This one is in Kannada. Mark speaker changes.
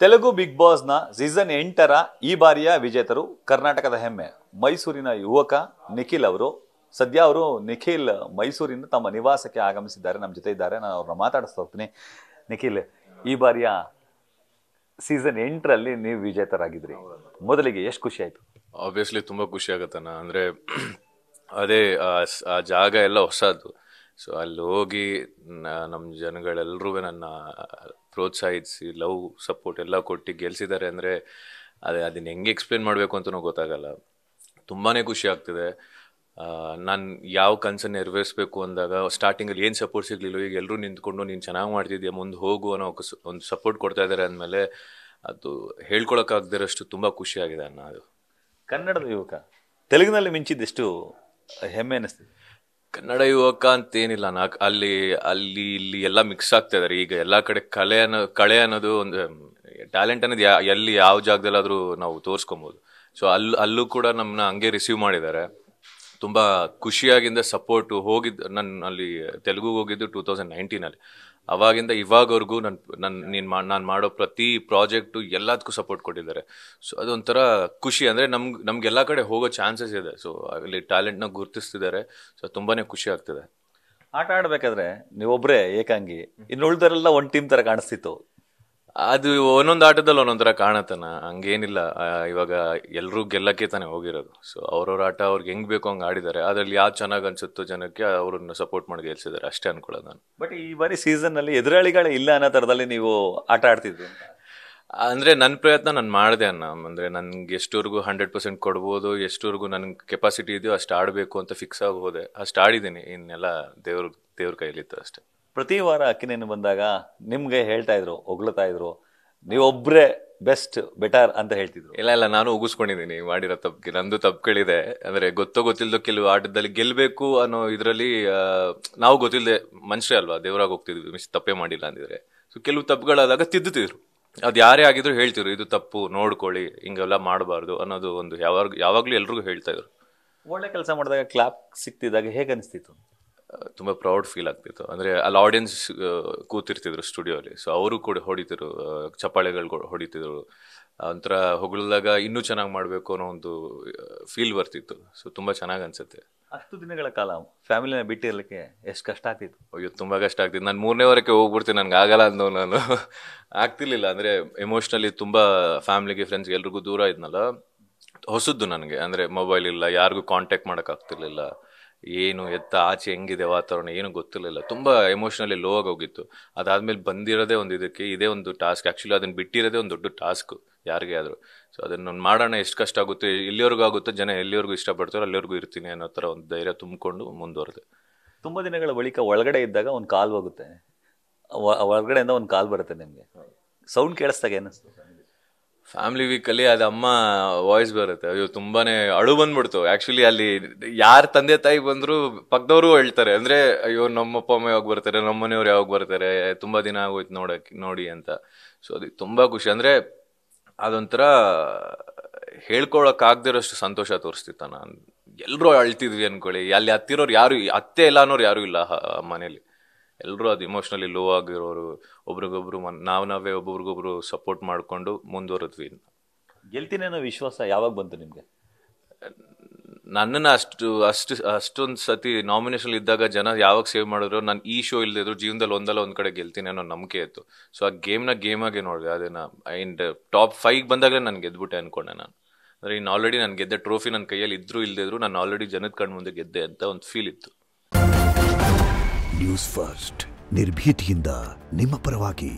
Speaker 1: ತೆಲುಗು ಬಿಗ್ ಬಾಸ್ನ ಸೀಸನ್ 8ರ ಈ ಬಾರಿಯ ವಿಜೇತರು ಕರ್ನಾಟಕದ ಹೆಮ್ಮೆ ಮೈಸೂರಿನ ಯುವಕ ನಿಖಿಲ್ ಅವರು. ಸದ್ಯ ಅವರು ನಿಖಿಲ್ ಮೈಸೂರಿನ ತಮ್ಮ ನಿವಾಸಕ್ಕೆ ಆಗಮಿಸಿದ್ದಾರೆ, ನಮ್ಮ ಜೊತೆ ಇದ್ದಾರೆ. ನಾನು ಅವ್ರನ್ನ ಮಾತಾಡಿಸ್ತಾ ಹೋಗ್ತೀನಿ. ನಿಖಿಲ್, ಈ ಬಾರಿಯ ಸೀಸನ್ 8ರಲ್ಲಿ ನೀವು ವಿಜೇತರಾಗಿದ್ರಿ. ಮೊದಲಿಗೆ ಎಷ್ಟು ಖುಷಿ ಆಯ್ತು?
Speaker 2: ಆಬ್ವಿಯಸ್ಲಿ ತುಂಬ ಖುಷಿ ಆಗುತ್ತಣ್ಣ. ಅಂದರೆ ಅದೇ ಆ ಜಾಗ ಎಲ್ಲ ಹೊಸದು. ಸೊ ಅಲ್ಲಿ ಹೋಗಿ ನಮ್ಮ ಜನಗಳೆಲ್ಲರೂ ನನ್ನ ಪ್ರೋತ್ಸಾಹಿಸಿ ಲವ್ ಸಪೋರ್ಟ್ ಎಲ್ಲ ಕೊಟ್ಟು ಗೆಲ್ಸಿದ್ದಾರೆ ಅಂದರೆ ಅದನ್ನ ಹೆಂಗೆ ಎಕ್ಸ್ಪ್ಲೇನ್ ಮಾಡಬೇಕು ಅಂತಲೂ ಗೊತ್ತಾಗಲ್ಲ. ತುಂಬಾ ಖುಷಿ ಆಗ್ತಿದೆ. ನಾನು ಯಾವ ಕನಸನ್ನು ನೆರವೇರಿಸಬೇಕು ಅಂದಾಗ ಸ್ಟಾರ್ಟಿಂಗಲ್ಲಿ ಏನು ಸಪೋರ್ಟ್ ಸಿಗಲಿಲ್ಲ, ಈಗ ಎಲ್ಲರೂ ನಿಂತ್ಕೊಂಡು ನೀನು ಚೆನ್ನಾಗಿ ಮಾಡ್ತಿದ್ದೀಯ, ಮುಂದೆ ಹೋಗು ಅನ್ನೋ ಒಂದು ಸಪೋರ್ಟ್ ಕೊಡ್ತಾ ಇದ್ದಾರೆ ಅಂದಮೇಲೆ ಅದು ಹೇಳ್ಕೊಳಕ್ಕಾಗದಿರೋಷ್ಟು ತುಂಬ ಖುಷಿಯಾಗಿದೆ ಅಣ್ಣ. ಅದು
Speaker 1: ಕನ್ನಡದ ಯುವಕ ತೆಲುಗಿನಲ್ಲಿ ಮಿಂಚಿದ್ದೆಷ್ಟು ಹೆಮ್ಮೆ ಅನ್ನಿಸ್ತಿದೆ.
Speaker 2: ಕನ್ನಡ ಯುವಕ ಅಂತೇನಿಲ್ಲ, ಅಲ್ಲಿ ಇಲ್ಲಿ ಎಲ್ಲ ಮಿಕ್ಸ್ ಆಗ್ತಾ ಇದಾರೆ. ಈಗ ಎಲ್ಲ ಕಡೆ ಕಳೆ ಅನ್ನೋದು ಒಂದು ಟ್ಯಾಲೆಂಟ್ ಅನ್ನೋದು ಎಲ್ಲಿ ಯಾವ ಜಾಗದಲ್ಲಾದರೂ ನಾವು ತೋರಿಸ್ಕೊಬೋದು. ಸೊ ಅಲ್ಲೂ ಕೂಡ ನಮ್ಮನ್ನ ಹಂಗೆ ರಿಸೀವ್ ಮಾಡಿದ್ದಾರೆ. ತುಂಬ ಖುಷಿಯಾಗಿಂದ ಸಪೋರ್ಟು ಹೋಗಿದ್ದು. ನಾನು ಅಲ್ಲಿ ತೆಲುಗುಗೆ ಹೋಗಿದ್ದು 2019 ಅವಾಗಿಂದ ಇವಾಗವರೆಗೂ ನಾನು ಮಾಡೋ ಪ್ರತಿ ಪ್ರಾಜೆಕ್ಟು ಎಲ್ಲದಕ್ಕೂ ಸಪೋರ್ಟ್ ಕೊಟ್ಟಿದ್ದಾರೆ. ಸೊ ಅದೊಂಥರ ಖುಷಿ. ಅಂದರೆ ನಮ್ಗೆಲ್ಲ ಕಡೆ ಹೋಗೋ ಚಾನ್ಸಸ್ ಇದೆ. ಸೊ ಅಲ್ಲಿ ಟ್ಯಾಲೆಂಟ್ನ ಗುರುತಿಸ್ತಿದ್ದಾರೆ. ಸೊ ತುಂಬಾ ಖುಷಿ ಆಗ್ತಿದೆ.
Speaker 1: ಆಟ ಆಡಬೇಕಾದ್ರೆ ನೀವೊಬ್ಬರೇ ಏಕಾಂಗಿ, ಇನ್ನು ಉಳಿದರೆಲ್ಲ ಒಂದು ಟೀಮ್ ಥರ ಕಾಣಿಸ್ತಿತ್ತು.
Speaker 2: ಅದು ಒಂದೊಂದು ಆಟದಲ್ಲಿ ಒಂದೊಂದು ಥರ ಕಾಣತ್ತನ, ಹಂಗೇನಿಲ್ಲ. ಇವಾಗ ಎಲ್ಲರೂ ಗೆಲ್ಲಕ್ಕೆ ತಾನೇ ಹೋಗಿರೋದು. ಸೊ ಅವ್ರವ್ರ ಆಟ ಅವ್ರಿಗೆ ಹೆಂಗೆ ಬೇಕೋ ಹಂಗೆ ಆಡಿದ್ದಾರೆ. ಅದರಲ್ಲಿ ಯಾವ್ದು ಚೆನ್ನಾಗಿ ಅನ್ಸುತ್ತೋ ಜನಕ್ಕೆ ಅವ್ರನ್ನ ಸಪೋರ್ಟ್ ಮಾಡಿ ಗೆಲ್ಸಿದ್ದಾರೆ, ಅಷ್ಟೇ ಅನ್ಕೊಳ್ಳೋದು ನಾನು.
Speaker 1: ಬಟ್ ಈ ಬಾರಿ ಸೀಸನ್ನಲ್ಲಿ ಎದುರಾಳಿಗಳೇ ಇಲ್ಲ ಅನ್ನೋ ಥರದಲ್ಲಿ ನೀವು ಆಟ ಆಡ್ತಿದ್ವಿ.
Speaker 2: ಅಂದರೆ ನನ್ನ ಪ್ರಯತ್ನ ನಾನು ಮಾಡಿದೆ ಅನ್ನ. ಅಂದರೆ ನನಗೆ ಎಷ್ಟವರೆಗೂ 100% ಕೊಡ್ಬೋದು, ಎಷ್ಟವರೆಗೂ ನನಗೆ ಕೆಪಾಸಿಟಿ ಇದೆಯೋ ಅಷ್ಟು ಆಡಬೇಕು ಅಂತ ಫಿಕ್ಸ್ ಆಗಿ ಹೋದೆ. ಅಷ್ಟು ಆಡಿದ್ದೀನಿ. ಇನ್ನೆಲ್ಲ ದೇವ್ರ ಕೈಲಿತ್ತು ಅಷ್ಟೇ.
Speaker 1: ಪ್ರತಿ ವಾರ ಅಕ್ಕಿನೇನು ಬಂದಾಗ ನಿಮ್ಗೆ ಹೇಳ್ತಾ ಇದ್ರು, ಹೊಗಳ್ತಾ ಇದ್ರು, ನೀವೊಬ್ಬರೇ ಬೆಸ್ಟ್ ಬೆಟರ್ ಅಂತ ಹೇಳ್ತಿದ್ರು.
Speaker 2: ಇಲ್ಲ, ನಾನು ಉಗಿಸ್ಕೊಂಡಿದ್ದೀನಿ ಮಾಡಿರೋ ತಪ್ಪಿಗೆ. ನಂದು ತಪ್ಪುಗಳಿದೆ. ಅಂದರೆ ಗೊತ್ತಿಲ್ಲದೋ ಕೆಲವು ಆಟದಲ್ಲಿ ಗೆಲ್ಲಬೇಕು ಅನ್ನೋ ಇದರಲ್ಲಿ ನಾವು ಗೊತ್ತಿಲ್ಲದೆ ಮನುಷ್ಯ ಅಲ್ವಾ, ದೇವರಾಗಿ ಹೋಗ್ತಿದ್ವಿ ತಪ್ಪೇ ಮಾಡಿಲ್ಲ ಅಂದಿದ್ರೆ. ಸೊ ಕೆಲವು ತಪ್ಪುಗಳಾದಾಗ ತಿದ್ದುತ್ತಿದ್ರು. ಅದು ಯಾರೇ ಆಗಿದ್ರು ಹೇಳ್ತಿದ್ರು, ಇದು ತಪ್ಪು ನೋಡ್ಕೊಳ್ಳಿ, ಹಿಂಗೆಲ್ಲ ಮಾಡಬಾರ್ದು ಅನ್ನೋದು ಒಂದು ಯಾವಾಗಲೂ ಎಲ್ರಿಗೂ ಹೇಳ್ತಾ ಇದ್ರು.
Speaker 1: ಒಳ್ಳೆ ಕೆಲಸ ಮಾಡಿದಾಗ ಕ್ಲಾಪ್ ಸಿಕ್ತಿದ್ದಾಗ ಹೇಗೆ ಅನಿಸ್ತಿತ್ತು?
Speaker 2: ತುಂಬ ಪ್ರೌಡ್ ಫೀಲ್ ಆಗ್ತಿತ್ತು. ಅಂದರೆ ಅಲ್ಲಿ ಆಡಿಯನ್ಸ್ ಕೂತಿರ್ತಿದ್ರು ಸ್ಟುಡಿಯೋಲಿ. ಸೊ ಅವರು ಕೂಡ ಹೊಡಿತಿದ್ರು, ಚಪ್ಪಾಳೆಗಳು ಹೊಡಿತಿದ್ರು. ಒಂಥರ ಹೊಗಳಿದಾಗ ಇನ್ನೂ ಚೆನ್ನಾಗಿ ಮಾಡಬೇಕು ಅನ್ನೋ ಒಂದು ಫೀಲ್ ಬರ್ತಿತ್ತು. ಸೊ ತುಂಬ ಚೆನ್ನಾಗಿ ಅನಿಸುತ್ತೆ.
Speaker 1: ಅಷ್ಟು ದಿನಗಳ ಕಾಲ ಫ್ಯಾಮಿಲಿನ ಬಿಟ್ಟಿರಲಿಕ್ಕೆ ಎಷ್ಟು ಕಷ್ಟ ಆಗ್ತಿತ್ತು?
Speaker 2: ಅಯ್ಯೋ ತುಂಬ ಕಷ್ಟ ಆಗ್ತಿತ್ತು. ನಾನು 3ನೇ ವಾರಕ್ಕೆ ಹೋಗ್ಬಿಡ್ತೀನಿ, ನನಗೆ ಆಗಲ್ಲ ಅಂದೋ ನಾನು ಆಗ್ತಿರ್ಲಿಲ್ಲ. ಅಂದರೆ ಎಮೋಷ್ನಲಿ ತುಂಬ ಫ್ಯಾಮಿಲಿಗೆ ಫ್ರೆಂಡ್ಸ್ಗೆ ಎಲ್ರಿಗೂ ದೂರ ಇದ್ನಲ್ಲ, ಹೊಸದ್ದು ನನಗೆ. ಅಂದರೆ ಮೊಬೈಲ್ ಇಲ್ಲ, ಯಾರಿಗೂ ಕಾಂಟ್ಯಾಕ್ಟ್ ಮಾಡೋಕ್ಕಾಗ್ತಿರ್ಲಿಲ್ಲ, ಏನು ಆಚೆ ಹೆಂಗಿದೆ ವಾತಾವರಣ ಏನು ಗೊತ್ತಿರಲಿಲ್ಲ. ತುಂಬ ಎಮೋಷ್ನಲಿ ಲೋ ಆಗಿ ಹೋಗಿತ್ತು. ಅದಾದಮೇಲೆ ಬಂದಿರೋದೇ ಒಂದು ಇದಕ್ಕೆ, ಇದೇ ಒಂದು ಟಾಸ್ಕ್. ಆ್ಯಕ್ಚುಲಿ ಅದನ್ನು ಬಿಟ್ಟಿರೋದೇ ಒಂದು ದೊಡ್ಡ ಟಾಸ್ಕ್ ಯಾರಿಗೇ ಆದರೂ. ಸೊ ಅದನ್ನು ಮಾಡೋಣ, ಎಷ್ಟು ಕಷ್ಟ ಆಗುತ್ತೆ, ಎಲ್ಲಿವರೆಗೂ ಆಗುತ್ತೆ, ಜನ ಎಲ್ಲಿವರೆಗೂ ಇಷ್ಟಪಡ್ತಾರೋ ಅಲ್ಲಿವರೆಗೂ ಇರ್ತೀನಿ ಅನ್ನೋ ಥರ ಒಂದು ಧೈರ್ಯ ತುಂಬಿಕೊಂಡು ಮುಂದುವರೆದೆ.
Speaker 1: ತುಂಬ ದಿನಗಳ ಬಳಿಕ ಒಳಗಡೆ ಇದ್ದಾಗ ಒಂದು ಕಾಲ್ ಹೋಗುತ್ತೆ, ಒಳಗಡೆಯಿಂದ ಒಂದು ಕಾಲ್ ಬರುತ್ತೆ ನಿಮಗೆ. ಸೌಂಡ್ ಕೇಳಿಸ್ದಾಗ ಏನಿಸ್ತು?
Speaker 2: ಫ್ಯಾಮಿಲಿ ವೀಕಲ್ಲಿ ಅದು ಅಮ್ಮ ವಾಯ್ಸ್ ಬರುತ್ತೆ. ಅಯ್ಯೋ ತುಂಬಾ ಅಳು ಬಂದ್ಬಿಡ್ತು. ಆ್ಯಕ್ಚುಲಿ ಅಲ್ಲಿ ಯಾರು ತಂದೆ ತಾಯಿ ಬಂದರೂ ಪಕ್ಕದವರು ಹೇಳ್ತಾರೆ. ಅಂದರೆ ಅಯ್ಯೋ ನಮ್ಮಪ್ಪ ಅಮ್ಮ ಯಾವಾಗ ಬರ್ತಾರೆ, ನಮ್ಮ ಮನೆಯವ್ರು ಯಾವಾಗ ಬರ್ತಾರೆ, ತುಂಬ ದಿನ ಆಗೋಯ್ತು ನೋಡಿ ಅಂತ. ಸೊ ಅದು ತುಂಬ ಖುಷಿ. ಅಂದರೆ ಅದೊಂಥರ ಹೇಳ್ಕೊಳಕ್ಕಾಗದಿರೋಷ್ಟು ಸಂತೋಷ ತೋರಿಸ್ತಿತ್ತ. ನಾನು ಎಲ್ಲರೂ ಅಳ್ತಿದ್ವಿ ಅಂದ್ಕೊಳ್ಳಿ. ಅಲ್ಲಿ ಹತ್ತಿರೋರು ಯಾರು, ಅತ್ತೆ ಇಲ್ಲ ಅನ್ನೋರು ಯಾರೂ ಇಲ್ಲ ಮನೇಲಿ. ಎಲ್ಲರೂ ಅದು ಇಮೋಷ್ನಲಿ ಲೋ ಆಗಿರೋರು, ಒಬ್ರಿಗೊಬ್ರು ನಾವೇ ಒಬ್ಬರಿಗೊಬ್ರು ಸಪೋರ್ಟ್ ಮಾಡಿಕೊಂಡು ಮುಂದುವರೆದ್ವಿ.
Speaker 1: ಗೆಲ್ತೀನಿ ಅನ್ನೋ ವಿಶ್ವಾಸ ಯಾವಾಗ ಬಂತು ನಿಮಗೆ?
Speaker 2: ನನ್ನನ್ನು ಅಷ್ಟೊಂದು ಸತಿ ನಾಮಿನೇಷನ್ ಇದ್ದಾಗ ಜನ ಯಾವಾಗ ಸೇವ್ ಮಾಡಿದ್ರು, ನಾನು ಈ ಶೋ ಇಲ್ಲದಿದ್ರು ಜೀವನದಲ್ಲಿ ಒಂದಲ್ಲ ಒಂದು ಕಡೆ ಗೆಲ್ತೀನಿ ಅನ್ನೋ ನಂಬಿಕೆ ಇತ್ತು. ಸೊ ಆ ಗೇಮಾಗೆ ನೋಡಿದೆ. ಅದನ್ನು ಟಾಪ್ 5 ಬಂದಾಗಲೇ ನಾನು ಗೆದ್ಬಿಟ್ಟೆ ಅಂದ್ಕೊಂಡೆ ನಾನು. ಅಂದರೆ ಇನ್ನು ಆಲ್ರೆಡಿ ನಾನು ಗೆದ್ದೆ, ಟ್ರೋಫಿ ನನ್ನ ಕೈಯಲ್ಲಿ ಇದ್ರೂ ಇಲ್ಲದಿದ್ರು ನಾನು ಆಲ್ರೆಡಿ ಜನದ ಕಣ್ಣು ಮುಂದೆ ಗೆದ್ದೆ ಅಂತ ಒಂದು ಫೀಲ್ ಇತ್ತು.
Speaker 3: ನ್ಯೂಸ್ ಫಸ್ಟ್, ನಿರ್ಭೀತಿಯಿಂದ ನಿಮ್ಮ ಪರವಾಗಿ.